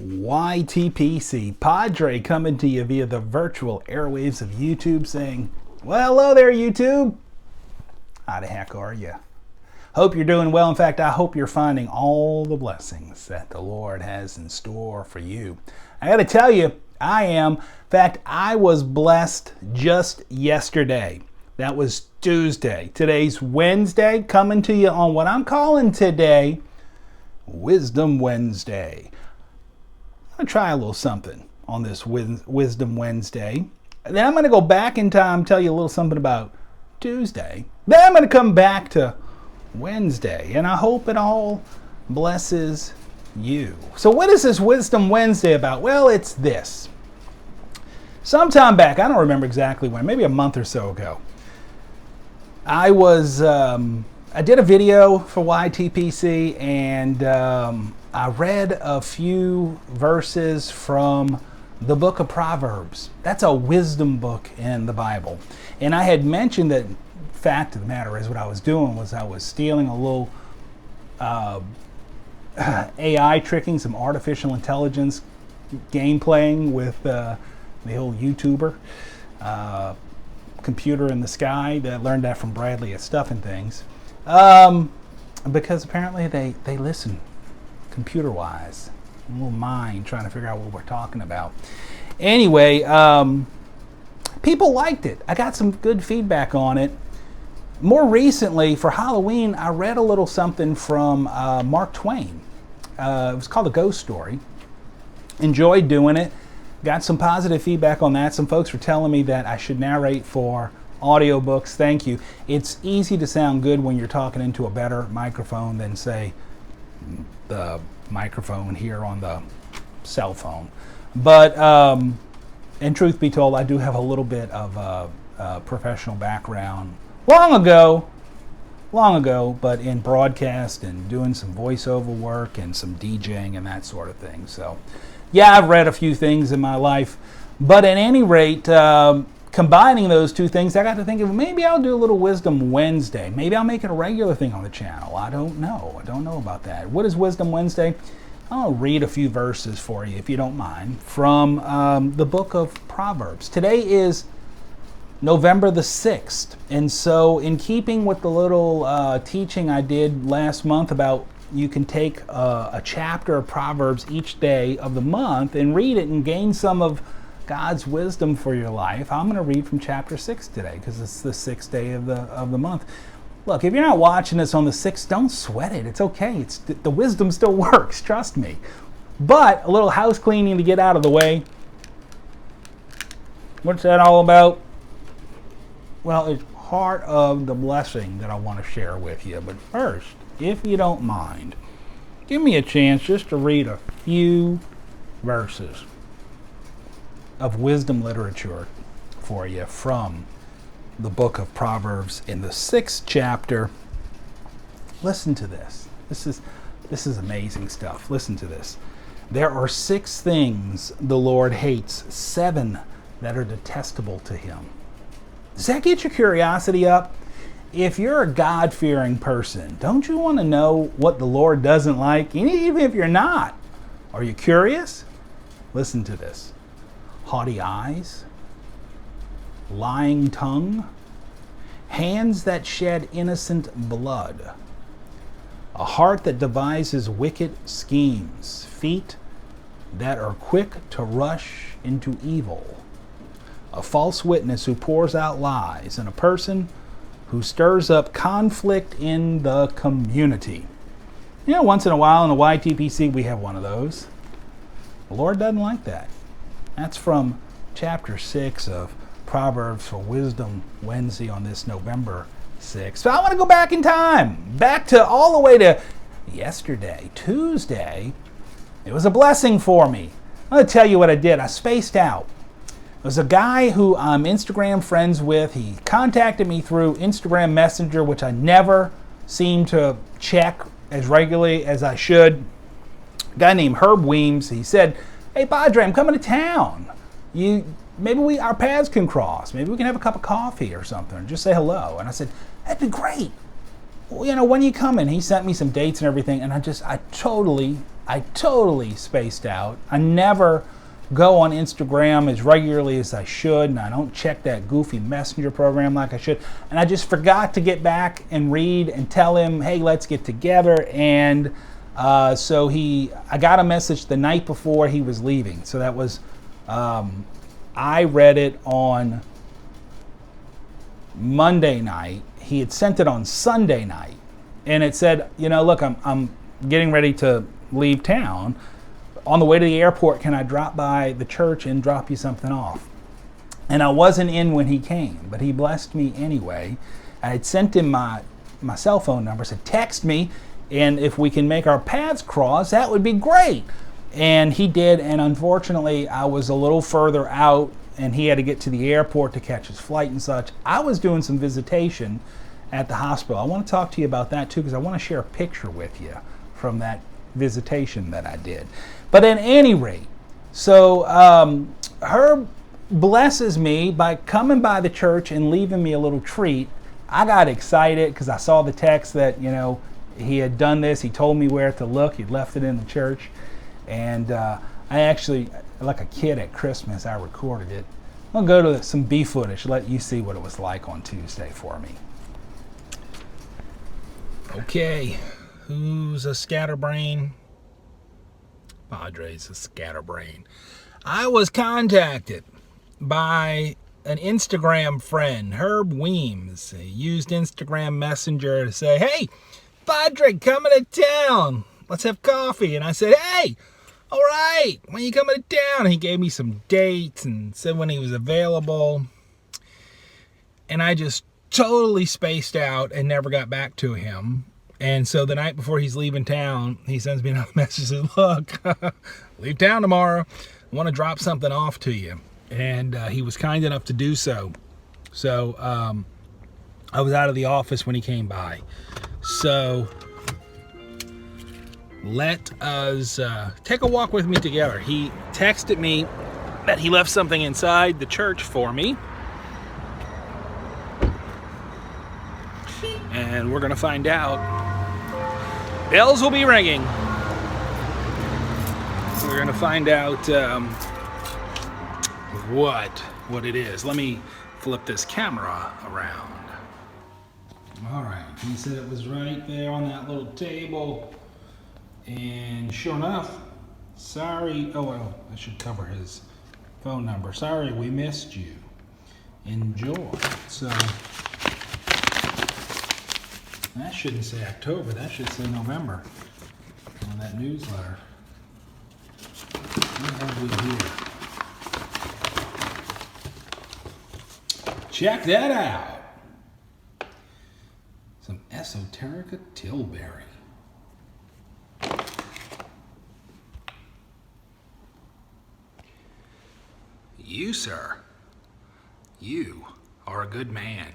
YTPC, Padre coming to you via the virtual airwaves of YouTube saying, well, hello there, YouTube. How the heck are you? Hope you're doing well. In fact, I hope you're finding all the blessings that the Lord has in store for you. I got to tell you, I am. In fact, I was blessed just yesterday. That was Tuesday. Today's Wednesday, coming to you on what I'm calling today Wisdom Wednesday. I'm going to try a little something on this Wisdom Wednesday. And then I'm going to go back in time, tell you a little something about Tuesday. Then I'm going to come back to Wednesday. And I hope it all blesses you. So what is this Wisdom Wednesday about? Well, it's this. Sometime back, I don't remember exactly when, maybe a month or so ago, I did a video for YTPC and I read a few verses from the book of Proverbs. That's a wisdom book in the Bible. And I had mentioned that, fact of the matter is, what I was doing was I was stealing a little AI tricking, some artificial intelligence game playing with the old YouTuber, Computer in the Sky. That learned that from Bradley at Stuff and Things. Because apparently they listen computer-wise. A little mind trying to figure out what we're talking about. Anyway, people liked it. I got some good feedback on it. More recently, for Halloween, I read a little something from Mark Twain. It was called A Ghost Story. Enjoyed doing it. Got some positive feedback on that. Some folks were telling me that I should narrate for audiobooks. Thank you. It's easy to sound good when you're talking into a better microphone than, say, the microphone here on the cell phone. But, and truth be told, I do have a little bit of a professional background. Long ago, but in broadcast and doing some voiceover work and some DJing and that sort of thing. So, yeah, I've read a few things in my life. But at any rate, combining those two things, I got to think of maybe I'll do a little Wisdom Wednesday. Maybe I'll make it a regular thing on the channel. I don't know about that. What is Wisdom Wednesday? I'll read a few verses for you, if you don't mind, from the book of Proverbs. Today is November the 6th. And so in keeping with the little teaching I did last month about you can take a chapter of Proverbs each day of the month and read it and gain some of God's wisdom for your life. I'm going to read from chapter 6 today because it's the 6th day of the month. Look, if you're not watching this on the 6th, don't sweat it. It's okay. The wisdom still works, trust me. But a little house cleaning to get out of the way. What's that all about? Well, it's part of the blessing that I want to share with you. But first, if you don't mind, give me a chance just to read a few verses of wisdom literature for you from the book of Proverbs in the 6th chapter. Listen to this. This is amazing stuff. Listen to this. There are 6 things the Lord hates, 7 that are detestable to him. Does that get your curiosity up? If you're a God-fearing person, don't you want to know what the Lord doesn't like? Even if you're not. Are you curious? Listen to this. Haughty eyes, lying tongue, hands that shed innocent blood, a heart that devises wicked schemes, feet that are quick to rush into evil, a false witness who pours out lies, and a person who stirs up conflict in the community. You know, once in a while in the YTPC we have one of those. The Lord doesn't like that. That's from chapter 6 of Proverbs for Wisdom Wednesday on this November 6th. So I want to go back in time, back to all the way to yesterday, Tuesday. It was a blessing for me. I'm going to tell you what I did. I spaced out. There's a guy who I'm Instagram friends with. He contacted me through Instagram Messenger, which I never seem to check as regularly as I should. A guy named Herb Weems. He said, "Hey, Padre, I'm coming to town. Maybe our paths can cross. Maybe we can have a cup of coffee or something, or just say hello." And I said, "That'd be great. Well, when are you coming?" He sent me some dates and everything, and I I totally spaced out. I never go on Instagram as regularly as I should, and I don't check that goofy messenger program like I should. And I just forgot to get back and read and tell him, hey, let's get together. And so I got a message the night before he was leaving. So that was, I read it on Monday night. He had sent it on Sunday night. And it said, look, I'm getting ready to leave town. On the way to the airport, can I drop by the church and drop you something off? And I wasn't in when he came, but he blessed me anyway. I had sent him my cell phone number, said text me, and if we can make our paths cross, that would be great. And he did, and unfortunately, I was a little further out, and he had to get to the airport to catch his flight and such. I was doing some visitation at the hospital. I want to talk to you about that too, because I want to share a picture with you from that visitation that I did. But at any rate, so Herb blesses me by coming by the church and leaving me a little treat. I got excited because I saw the text that, he had done this. He told me where to look. He'd left it in the church. And I actually, like a kid at Christmas, I recorded it. I'll go to some B footage, let you see what it was like on Tuesday for me. Okay, who's a scatterbrain? Padre's a scatterbrain. I was contacted by an Instagram friend, Herb Weems. He used Instagram Messenger to say, hey, Padre, coming to town. Let's have coffee. And I said, hey, all right, when are you coming to town? And he gave me some dates and said when he was available. And I just totally spaced out and never got back to him. And so the night before he's leaving town, he sends me another message, says, look, leave town tomorrow. I want to drop something off to you. And he was kind enough to do so. So I was out of the office when he came by. So let us take a walk with me together. He texted me that he left something inside the church for me. And we're going to find out. Bells will be ringing. We're going to find out what it is. Let me flip this camera around. All right. He said it was right there on that little table. And sure enough, sorry. Oh, well, I should cover his phone number. Sorry, we missed you. Enjoy. So that shouldn't say October, that should say November on that newsletter. What have we here? Check that out. Some Esoterica Tilbury. You, sir, you are a good man.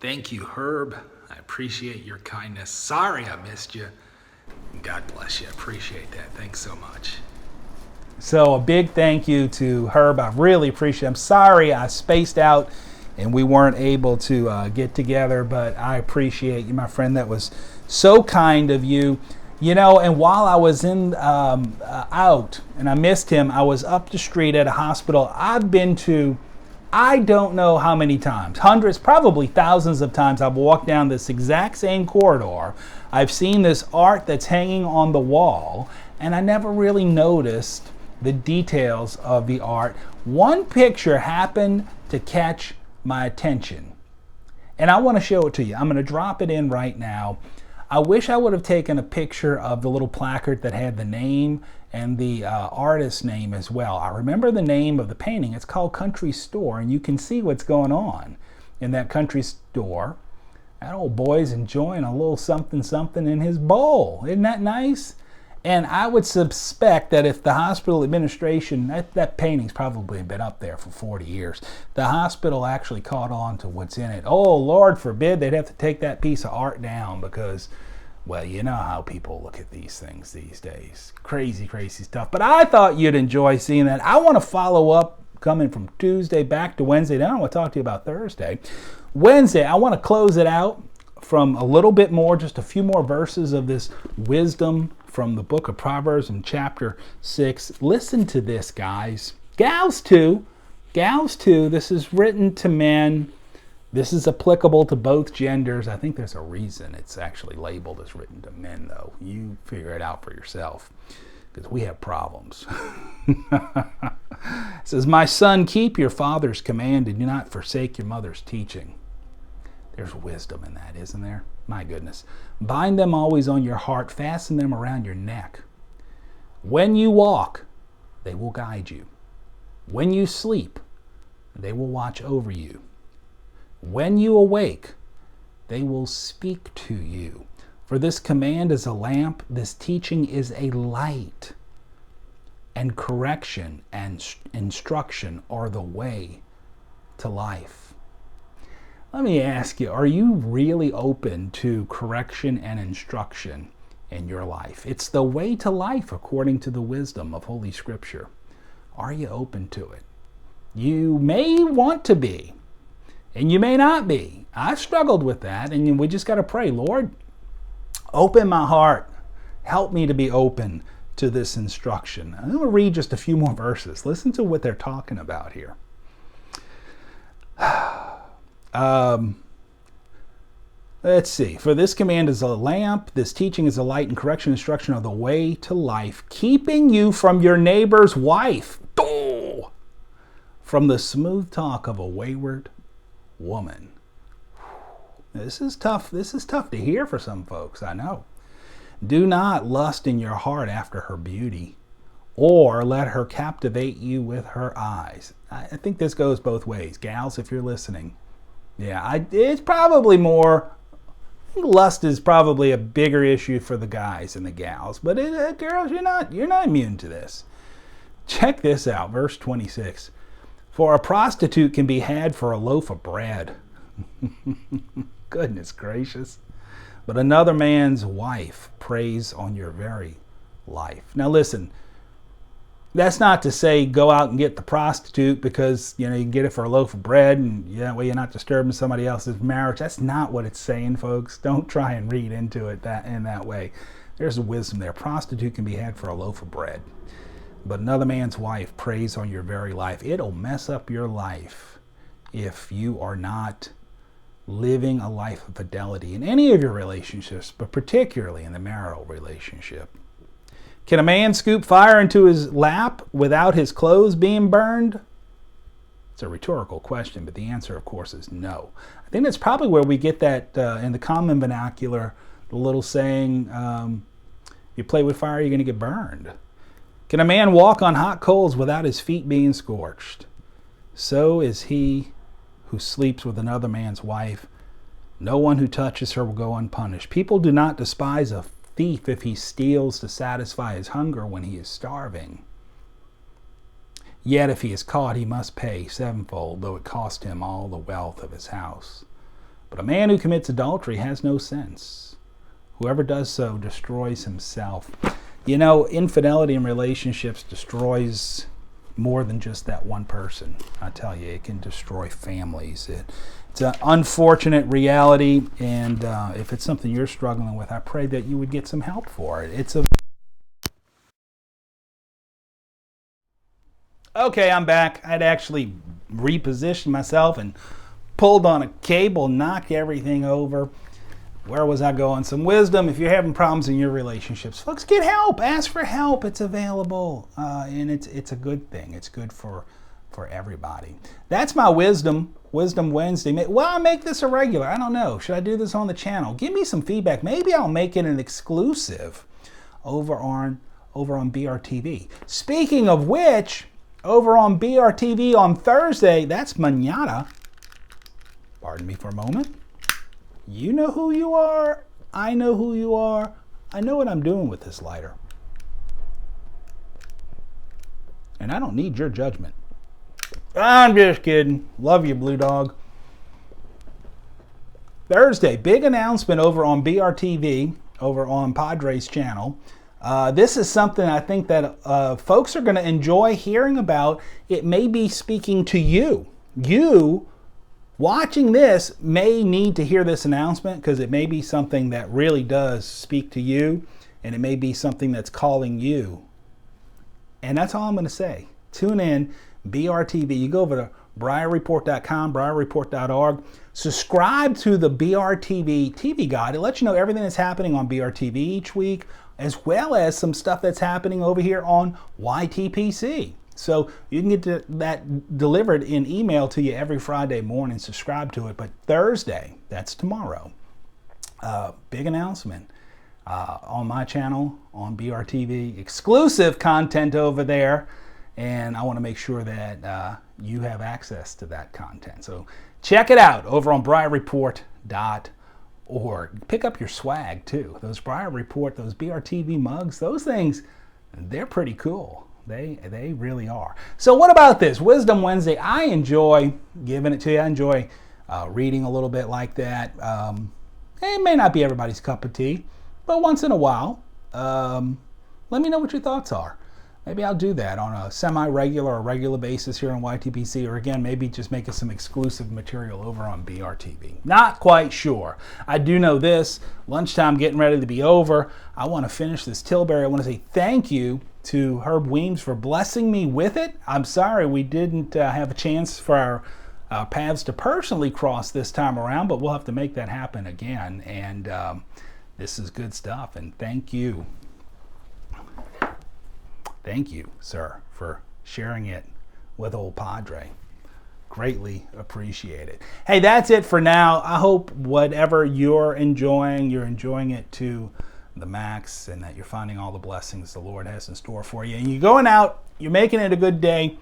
Thank you, Herb. I appreciate your kindness. Sorry I missed you. God bless you. I appreciate that. Thanks so much. So a big thank you to Herb. I really appreciate it. I'm sorry I spaced out and we weren't able to get together, but I appreciate you, my friend. That was so kind of you. And while I was out and I missed him, I was up the street at a hospital I've been to I don't know how many times, hundreds, probably thousands of times. I've walked down this exact same corridor. I've seen this art that's hanging on the wall, and I never really noticed the details of the art. One picture happened to catch my attention, and I want to show it to you. I'm going to drop it in right now. I wish I would have taken a picture of the little placard that had the name and the artist's name as well. I remember the name of the painting. It's called Country Store, and you can see what's going on in that country store. That old boy's enjoying a little something something in his bowl. Isn't that nice? And I would suspect that if the hospital administration, that painting's probably been up there for 40 years, the hospital actually caught on to what's in it. Oh, Lord forbid they'd have to take that piece of art down because, well, you know how people look at these things these days. Crazy, crazy stuff. But I thought you'd enjoy seeing that. I want to follow up coming from Tuesday back to Wednesday. Then I want to talk to you about Thursday. Wednesday, I want to close it out from a little bit more, just a few more verses of this wisdom from the book of Proverbs in chapter 6. Listen to this, guys. Gals too. Gals too. This is written to men. This is applicable to both genders. I think there's a reason it's actually labeled as written to men, though. You figure it out for yourself, because we have problems. It says, my son, keep your father's command and do not forsake your mother's teaching. There's wisdom in that, isn't there? My goodness. Bind them always on your heart. Fasten them around your neck. When you walk, they will guide you. When you sleep, they will watch over you. When you awake, they will speak to you. For this command is a lamp, this teaching is a light, and correction and instruction are the way to life. Let me ask you, are you really open to correction and instruction in your life? It's the way to life according to the wisdom of Holy Scripture. Are you open to it? You may want to be, and you may not be. I've struggled with that, and we just got to pray, Lord, open my heart. Help me to be open to this instruction. I'm going to read just a few more verses. Listen to what they're talking about here. Let's see. For this command is a lamp, this teaching is a light, and correction and instruction are the way to life, keeping you from your neighbor's wife, from the smooth talk of a wayward woman. This is tough. This is tough to hear for some folks, I know. Do not lust in your heart after her beauty, or let her captivate you with her eyes. I think this goes both ways. Gals, if you're listening, it's probably more, lust is probably a bigger issue for the guys than the gals, but girls, you're not immune to this. Check this out, verse 26. For a prostitute can be had for a loaf of bread. Goodness gracious. But another man's wife preys on your very life. Now listen, that's not to say go out and get the prostitute because you can get it for a loaf of bread and that way you're not disturbing somebody else's marriage. That's not what it's saying, folks. Don't try and read into it in that way. There's a wisdom there. Prostitute can be had for a loaf of bread. But another man's wife preys on your very life. It'll mess up your life if you are not living a life of fidelity in any of your relationships, but particularly in the marital relationship. Can a man scoop fire into his lap without his clothes being burned? It's a rhetorical question, but the answer, of course, is no. I think that's probably where we get that in the common vernacular, the little saying, you play with fire, you're going to get burned. Can a man walk on hot coals without his feet being scorched? So is he who sleeps with another man's wife. No one who touches her will go unpunished. People do not despise a thief if he steals to satisfy his hunger when he is starving. Yet if he is caught, he must pay sevenfold, though it cost him all the wealth of his house. But a man who commits adultery has no sense. Whoever does so destroys himself. Infidelity in relationships destroys more than just that one person. I tell you, it can destroy families. It's an unfortunate reality, and if it's something you're struggling with, I pray that you would get some help for it. Okay, I'm back. I'd actually repositioned myself and pulled on a cable, knocked everything over. Where was I going? Some wisdom. If you're having problems in your relationships, folks, get help. Ask for help. It's available, and it's a good thing. It's good for everybody. That's my Wisdom Wednesday. Well, I make this a regular. I don't know. Should I do this on the channel? Give me some feedback. Maybe I'll make it an exclusive over on brtv. Speaking of which, over on brtv on Thursday, that's mañana. Pardon me for a moment. You know who you are. I know who you are. I know what I'm doing with this lighter. And I don't need your judgment. I'm just kidding. Love you, Blue Dog. Thursday, big announcement over on BRTV, over on Padre's channel. This is something I think that folks are going to enjoy hearing about. It may be speaking to you. You watching this may need to hear this announcement because it may be something that really does speak to you, and it may be something that's calling you. And that's all I'm going to say. Tune in, BRTV. You go over to BriarReport.com, BriarReport.org. Subscribe to the BRTV TV Guide. It lets you know everything that's happening on BRTV each week, as well as some stuff that's happening over here on YTPC. So you can get that delivered in email to you every Friday morning. Subscribe to it. But Thursday, that's tomorrow, big announcement on my channel, on BRTV. Exclusive content over there. And I want to make sure that you have access to that content. So check it out over on BriarReport.org. Pick up your swag too. Those Briar Report, those BRTV mugs, those things, they're pretty cool. They really are. So what about this? Wisdom Wednesday. I enjoy giving it to you. I enjoy reading a little bit like that. It may not be everybody's cup of tea, but once in a while, let me know what your thoughts are. Maybe I'll do that on a semi-regular or regular basis here on YTPC, or again, maybe just making some exclusive material over on BRTV. Not quite sure. I do know this, lunchtime getting ready to be over. I want to finish this Tilbury. I want to say thank you to Herb Weems for blessing me with it. I'm sorry we didn't have a chance for our paths to personally cross this time around, but we'll have to make that happen again. And this is good stuff, and thank you. Thank you, sir, for sharing it with old Padre. Greatly appreciate it. Hey, that's it for now. I hope whatever you're enjoying it to the max, and that you're finding all the blessings the Lord has in store for you. And you're going out, you're making it a good day.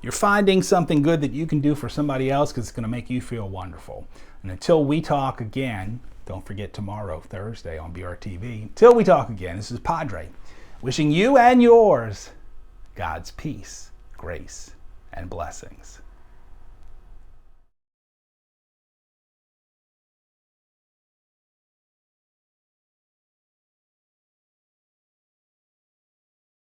You're finding something good that you can do for somebody else because it's going to make you feel wonderful. And until we talk again, don't forget tomorrow, Thursday on BRTV. Until we talk again, this is Padre, wishing you and yours God's peace, grace, and blessings.